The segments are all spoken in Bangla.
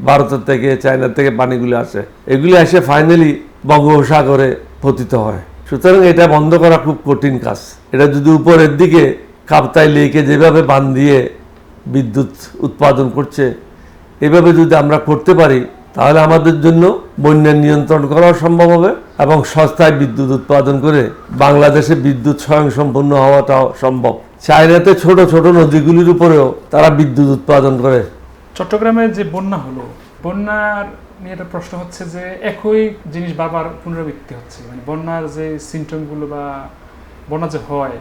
ভারতের থেকে, চায়না থেকে পানিগুলি আসে, এগুলি এসে ফাইনালি বঙ্গোপসাগরে পতিত হয়। সুতরাং এটা বন্ধ করা খুব কঠিন কাজ। এটা যদি উপরের দিকে কাপ্তাই লেকে যেভাবে বাঁধ দিয়ে বিদ্যুৎ উৎপাদন করছে, এভাবে যদি আমরা করতে পারি, তাহলে আমাদের জন্য বন্যা নিয়ন্ত্রণ করাও সম্ভব হবে এবং সস্তায় বিদ্যুৎ উৎপাদন করে বাংলাদেশে বিদ্যুৎ স্বয়ংসম্পূর্ণ হওয়াটাও সম্ভব। চায়নাতে ছোট ছোট নদীগুলির উপরেও তারা বিদ্যুৎ উৎপাদন করে। চট্টগ্রামে যে বন্যা হলো, বন্যার নিয়ে একটা প্রশ্ন হচ্ছে যে একই জিনিস বারবার পুনরাবৃত্তি হচ্ছে, মানে বন্যার যে সিমটমগুলো বা বন্যা যে হয়,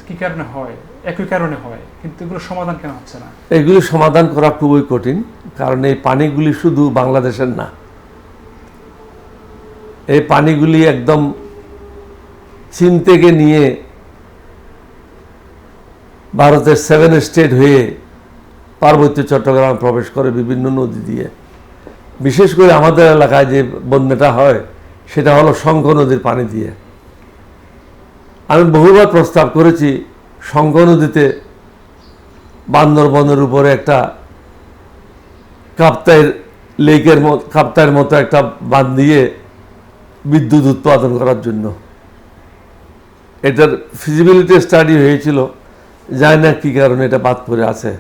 কি কারণে হয়, একই কারণে হয়, কিন্তু এগুলো সমাধান কেন হচ্ছে না? এগুলি সমাধান করা খুবই কঠিন, কারণ এই পানিগুলি শুধু বাংলাদেশের না। এই পানিগুলি একদম চীন থেকে নিয়ে ভারতের 7 স্টেট হয়ে পার্বত্য চট্টগ্রাম প্রবেশ করে বিভিন্ন নদী দিয়ে। বিশেষ করে আমাদের এলাকায় যে বন্যাটা হয় সেটা হলো শঙ্খ নদীর পানি দিয়ে। আমি বহুবার প্রস্তাব করেছি শঙ্খ নদীতে বান্দরবনের উপরে একটা কাপ্তাইয়ের মতো একটা বাঁধ দিয়ে বিদ্যুৎ উৎপাদন করার জন্য। এটার ফিজিবিলিটি স্টাডি হয়েছিল, জানি না কী কারণে এটা বাদ পড়ে আছে।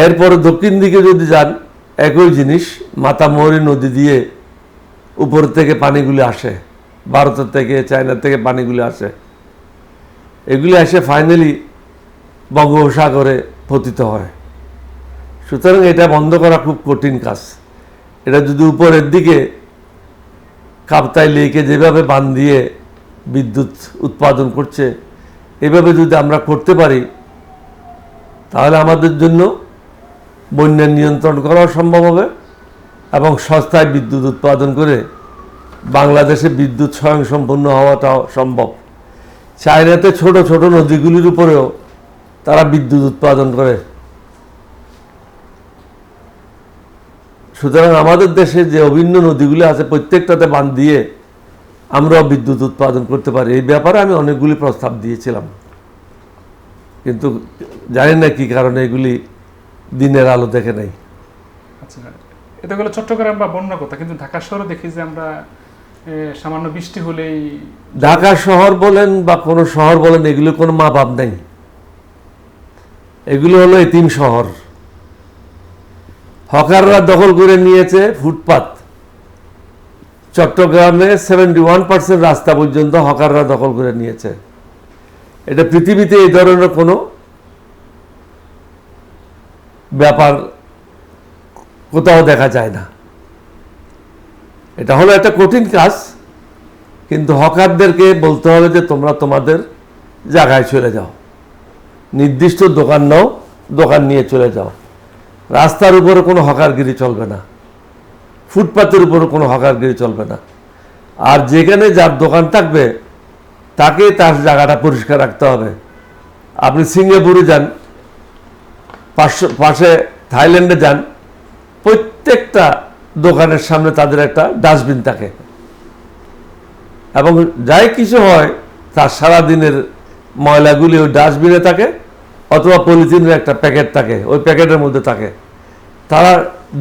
এরপরে দক্ষিণ দিকে যদি যান, একই জিনিস, মাতামুহুরী নদী দিয়ে উপর থেকে পানিগুলি আসে, ভারতের থেকে, চায়না থেকে পানিগুলি আসে, এগুলি এসে ফাইনালি বঙ্গোপসাগরে পতিত হয়। সুতরাং এটা বন্ধ করা খুব কঠিন কাজ। এটা যদি উপরের দিকে কাপ্তাই লেকে যেভাবে বাঁধ দিয়ে বিদ্যুৎ উৎপাদন করছে, এভাবে যদি আমরা করতে পারি, তাহলে আমাদের জন্য বন্যা নিয়ন্ত্রণ করাও সম্ভব হবে এবং সস্তায় বিদ্যুৎ উৎপাদন করে বাংলাদেশে বিদ্যুৎ স্বয়ংসম্পূর্ণ হওয়াটাও সম্ভব। চায়নাতে ছোট ছোট নদীগুলির উপরেও তারা বিদ্যুৎ উৎপাদন করে। সুতরাং আমাদের দেশে যে অভিন্ন নদীগুলি আছে, প্রত্যেকটাতে বাঁধ দিয়ে আমরাও বিদ্যুৎ উৎপাদন করতে পারি। এই ব্যাপারে আমি অনেকগুলি প্রস্তাব দিয়েছিলাম, কিন্তু জানি না কি কারণে এগুলি দিনের আলো দেখে নাই। আচ্ছা, এটা গেলো চট্টগ্রাম বা বন্যার কথা, কিন্তু ঢাকা শহরে দেখি যে আমরা সামান্য বৃষ্টি হলেই, ঢাকা শহর বলেন বা কোনো শহর বলেন, এগুলো কোনো মা বাপ নাই। এগুলো হলো এতিম শহর। হকাররা দখল করে নিয়েছে ফুটপাত। চট্টগ্রামে 71% রাস্তা পর্যন্ত হকাররা দখল করে নিয়েছে। এটা পৃথিবীতে এই ধরনের কোনো ব্যাপার কোথাও দেখা যায় না। এটা হলো একটা কঠিন কাজ, কিন্তু হকারদেরকে বলতে হবে যে তোমরা তোমাদের জায়গায় চলে যাও, নির্দিষ্ট দোকান নাও, দোকান নিয়ে চলে যাও। রাস্তার উপরে কোনো হকারগিরি চলবে না, ফুটপাতের উপরে কোনো হকারগিরি চলবে না। আর যেখানে যার দোকান থাকবে তাকে তার জায়গাটা পরিষ্কার রাখতে হবে। আপনি সিঙ্গাপুরে যান, পাশে থাইল্যান্ডে যান, প্রত্যেকটা দোকানের সামনে তাদের একটা ডাস্টবিন থাকে, এবং যাই কিছু হয় তার সারাদিনের ময়লাগুলি ওই ডাস্টবিনে থাকে, অথবা পলিথিনের একটা প্যাকেট থাকে, ওই প্যাকেটের মধ্যে থাকে। তারা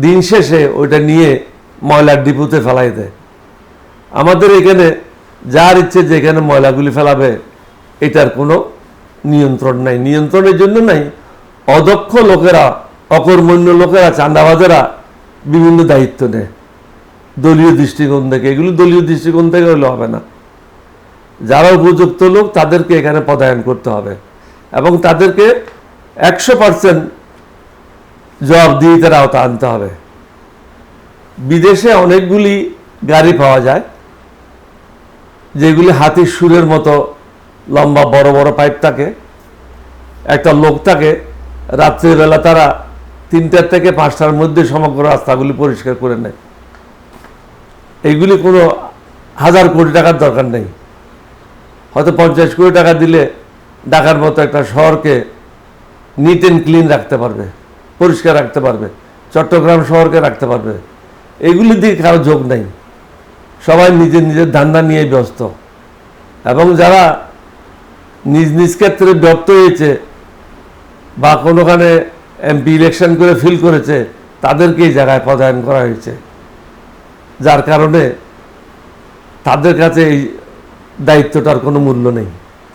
দিন শেষে ওইটা নিয়ে ময়লার ডিপুতে ফেলাই দেয়। আমাদের এখানে যার ইচ্ছে যেখানে ময়লাগুলি ফেলাবে, এটার কোনো নিয়ন্ত্রণ নাই। নিয়ন্ত্রণের জন্য নাই, অদক্ষ লোকেরা, অকর্মণ্য লোকেরা, চাঁদাবাজেরা বিভিন্ন দায়িত্ব নেয় দলীয় দৃষ্টিকোণ থেকে। এগুলো দলীয় দৃষ্টিকোণ থেকে হলে হবে না। যারা উপযুক্ত লোক তাদেরকে এখানে পদায়ন করতে হবে এবং তাদেরকে 100% জবাবদিহিতার আওতা আনতে হবে। বিদেশে অনেকগুলি গাড়ি পাওয়া যায় যেগুলি হাতির সুরের মতো লম্বা বড় বড় পাইপ থাকে। একটা লোক থাকে, রাত্রিবেলা তারা 3টা থেকে 5টার মধ্যে সমগ্র রাস্তাগুলি পরিষ্কার করে নেয়। এইগুলি কোনো 1000 কোটি টাকার দরকার নেই। হয়তো 50 কোটি টাকা দিলে ঢাকার মতো একটা শহরকে নিট অ্যান্ড ক্লিন রাখতে পারবে, পরিষ্কার রাখতে পারবে, চট্টগ্রাম শহরকে রাখতে পারবে। এগুলির দিকে কারো যোগ নেই, সবাই নিজের নিজের ধান্দা নিয়ে ব্যস্ত। এবং যারা নিজ নিজ ক্ষেত্রে ব্যর্থ হয়েছে বা কোনোখানে এমপি ইলেকশন করে ফিল করেছে, তাদেরকে এই জায়গায় পদায়ন করা হয়েছে, যার কারণে তাদের কাছে এই দায়িত্বটার কোনো মূল্য নেই।